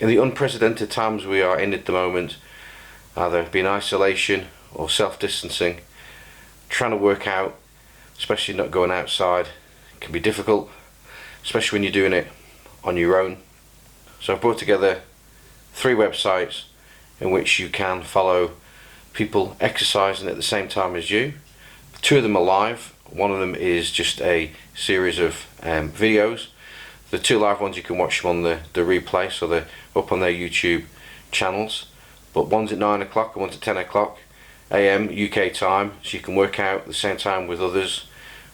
In the unprecedented times we are in at the moment, either being isolation or self-distancing, trying to work out, especially not going outside, can be difficult, especially when you're doing it on your own. So I've brought together 3 websites in which you can follow people exercising at the same time as you. 2 of them are live, one of them is just a series of videos. The 2 live ones you can watch them on the replay, so they're up on their YouTube channels. But one's at 9 o'clock and one's at 10 o'clock AM UK time, so you can work out at the same time with others,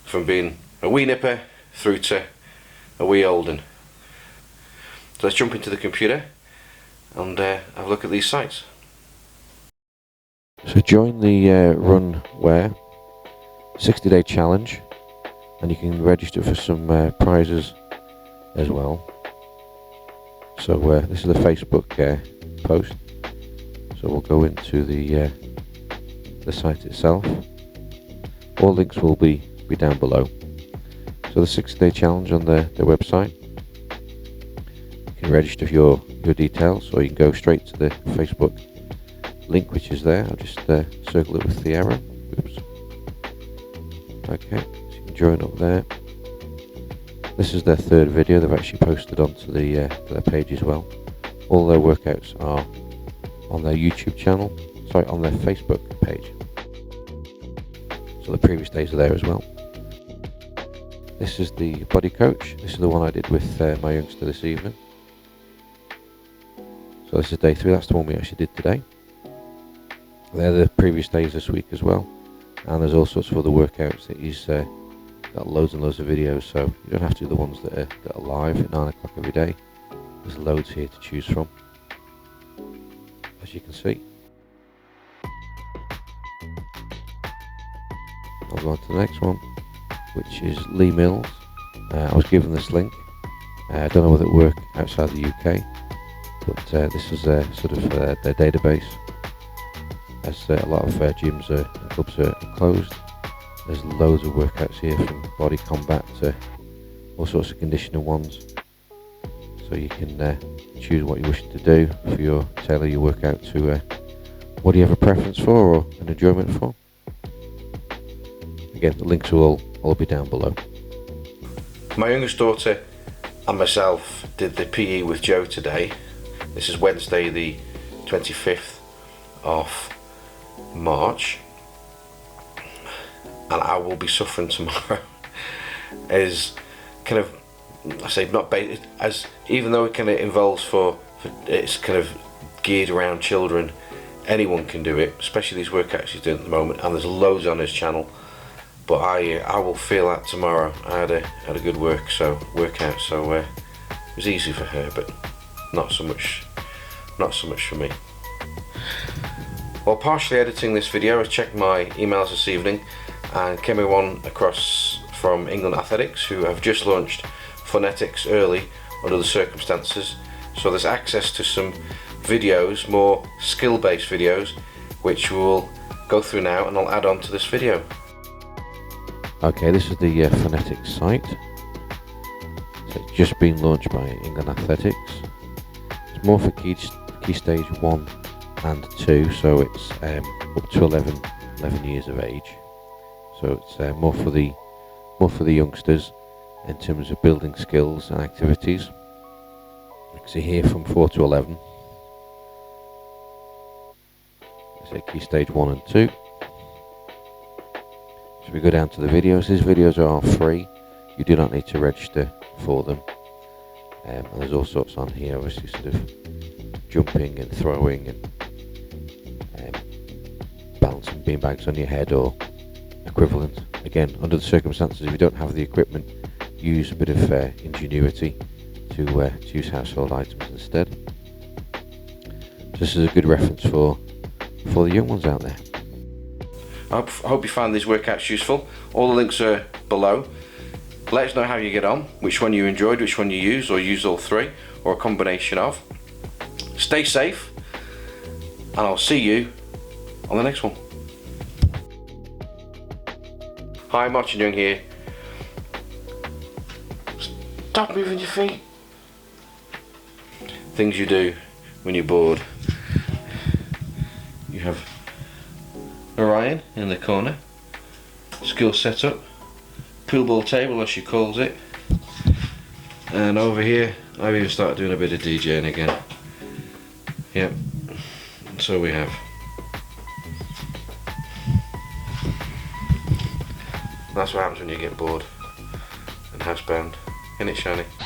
from being a wee nipper through to a wee olden. So let's jump into the computer and have a look at these sites. So join the Runware 60-day challenge, and you can register for some prizes as well. So this is the Facebook post. So we'll go into the site itself. All links will be down below. So the 60-day challenge on their website. You can register for your details, or you can go straight to the Facebook link which is there. I'll just circle it with the arrow. Oops. Okay, so you can join up there. This is their 3rd video they've actually posted onto their page as well. All their workouts are on their YouTube channel, sorry, on their Facebook page. So the previous days are there as well. This is the body coach. This is the one I did with my youngster this evening. So this is day 3, that's the one we actually did today. They're the previous days this week as well. And there's all sorts of other workouts that he's got loads and loads of videos, so you don't have to do the ones that are live at 9 o'clock every day. There's loads here to choose from, as you can see. I'll go on to the next one, which is Lee Mills. I was given this link. I don't know whether it works outside the UK, but this is sort of their database, as a lot of gyms and clubs are closed. There's loads of workouts here, from body combat to all sorts of conditioning ones. So you can choose what you wish to do for tailor your workout to what do you have a preference for or an enjoyment for. Again, the links will all be down below. My youngest daughter and myself did the P.E with Joe today. This is Wednesday the 25th of March. And I will be suffering tomorrow. Is kind of, I say not based, as even though it kind of involves for it's kind of geared around children, anyone can do it, especially these workouts he's doing at the moment, and there's loads on his channel. But I will feel that tomorrow. I had a good workout, so it was easy for her, but not so much for me. While partially editing this video, I checked my emails this evening and came one across from England Athletics, who have just launched Funetics early under the circumstances. So there's access to some videos, more skill-based videos, which we'll go through now, and I'll add on to this video. Okay, this is the Funetics site. So it's just been launched by England Athletics. It's more for key stage 1 and 2, so it's up to 11 years of age. So it's more for the youngsters in terms of building skills and activities. You can see here from 4 to 11. Say key stage 1 and 2. So we go down to the videos. These videos are free. You do not need to register for them. And there's all sorts on here, obviously, sort of jumping and throwing and balancing beanbags on your head or equivalent. Again, under the circumstances, if you don't have the equipment, use a bit of ingenuity to use household items instead. So this is a good reference for the young ones out there. I hope you found these workouts useful. All the links are below. Let us know how you get on, which one you enjoyed, which one you use, or use all 3, or a combination of. Stay safe, and I'll see you on the next one. Hi, Martin Young here. Stop moving your feet. things you do when you're bored. You have Orion in the corner, skill setup, pool ball table as she calls it, and over here I've even started doing a bit of DJing again. Yep, so we have. That's what happens when you get bored and housebound. Isn't it, Shani?